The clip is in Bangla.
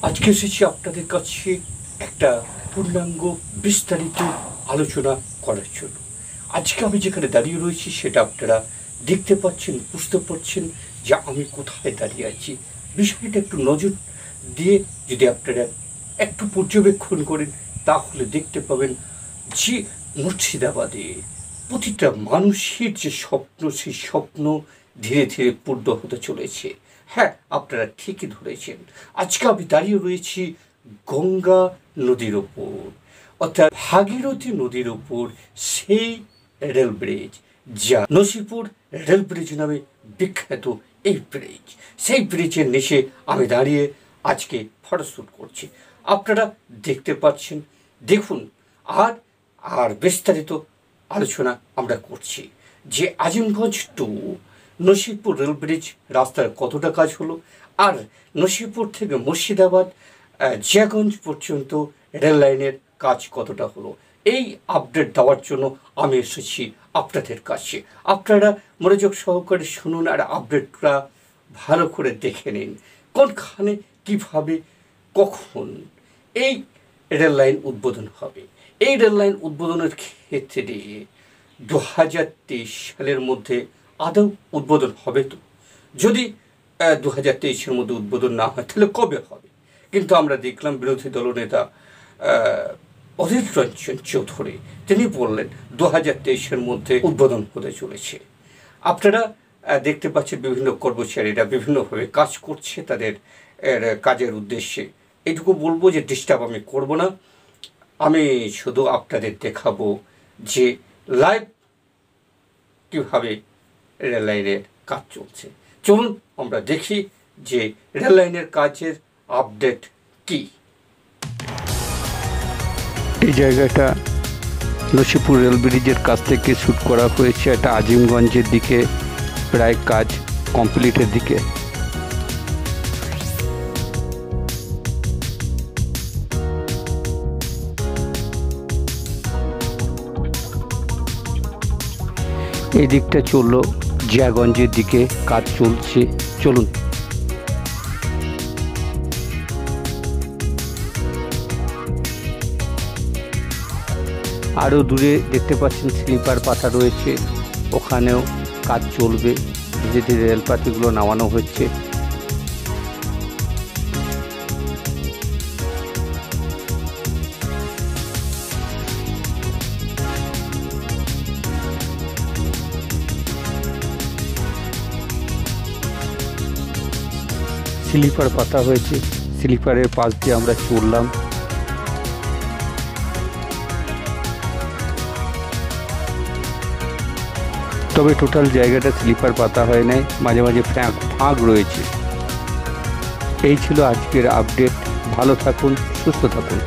আজকে এসেছি আপনাদের কাছে একটা পূর্ণাঙ্গ বিস্তারিত আলোচনা করার জন্য। আজকে আমি যেখানে দাঁড়িয়ে রয়েছি সেটা আপনারা দেখতে পাচ্ছেন, বুঝতে পারছেন যে আমি কোথায় দাঁড়িয়ে আছি। বিষয়টা একটু নজর দিয়ে যদি আপনারা একটু পর্যবেক্ষণ করেন তাহলে দেখতে পাবেন যে মুর্শিদাবাদে প্রতিটা মানুষের যে স্বপ্ন, সেই স্বপ্ন ধীরে ধীরে পূর্ণ হতে চলেছে। হ্যাঁ, আপনারা ঠিকই ধরেছেন। আজকে আমি দাঁড়িয়ে রয়েছি গঙ্গা নদীর ওপর, অর্থাৎ ভাগীরথী নদীর ওপর সেই রেল ব্রিজ, যা নসিপুর রেল ব্রিজ নামে বিখ্যাত। এই ব্রিজ, সেই ব্রিজের নিচে আমি দাঁড়িয়ে আজকে ফটোশ্যুট করছি। আপনারা দেখতে পাচ্ছেন, দেখুন। আর আর বিস্তারিত আলোচনা আমরা করছি যে Azimganj to Nasipur rail bridge রাস্তার কতটা কাজ হলো, আর নসিপুর থেকে মুর্শিদাবাদ জিয়াগঞ্জ পর্যন্ত রেল লাইনের কাজ কতটা হলো, এই আপডেট দেওয়ার জন্য আমি এসেছি আপনাদের কাছে। আপনারা মনোযোগ সহকারে শুনুন আর আপডেটটা ভালো করে দেখে নিন। কোনখানে, কিভাবে, কখন এই রেল লাইন উদ্বোধন হবে। এই রেল লাইন উদ্বোধনের ক্ষেত্রে 2023 সালের মধ্যে আদৌ উদ্বোধন হবে তো? যদি 2023-এর মধ্যে উদ্বোধন না হয় তাহলে কবে হবে? কিন্তু আমরা দেখলাম বিরোধী দলনেতা অধীর রঞ্জন চৌধুরী তিনি বললেন 2023-এর মধ্যে উদ্বোধন হতে চলেছে। আপনারা দেখতে পাচ্ছেন বিভিন্ন কর্মচারীরা বিভিন্নভাবে কাজ করছে তাদের কাজের উদ্দেশ্যে। এইটুকু বলবো যে ডিস্টার্ব আমি করব না, আমি শুধু আপনাদের দেখাবো যে লাইভ কীভাবে রেল লাইনের কাজ চলছে। চলুন আমরা দেখি যে রেল লাইনের কাজের আপডেট কি। এই জায়গাটা নসিপুর রেল ব্রিজের কাছ থেকে শ্যুট করা হয়েছে। এটা আজিমগঞ্জের দিকে, প্রায় কাজ কমপ্লিটের দিকে। এই দিকটা চললো জিয়াগঞ্জের দিকে, কাজ চলছে। চলুন। আরও দূরে দেখতে পাচ্ছেন স্লিপার পাতা রয়েছে, ওখানেও কাজ চলবে। ধীরে ধীরে রেলপাতিগুলো নামানো হচ্ছে। স্লিপার পাতা হয়েছে, স্লিপারের পাশ দিয়ে আমরা চললাম। তবে টোটাল জায়গাটা স্লিপার পাতা হয় নাই, মাঝে মাঝে ফাঁক রয়েছে। এই ছিল আজকের আপডেট। ভালো থাকুন, সুস্থ থাকুন।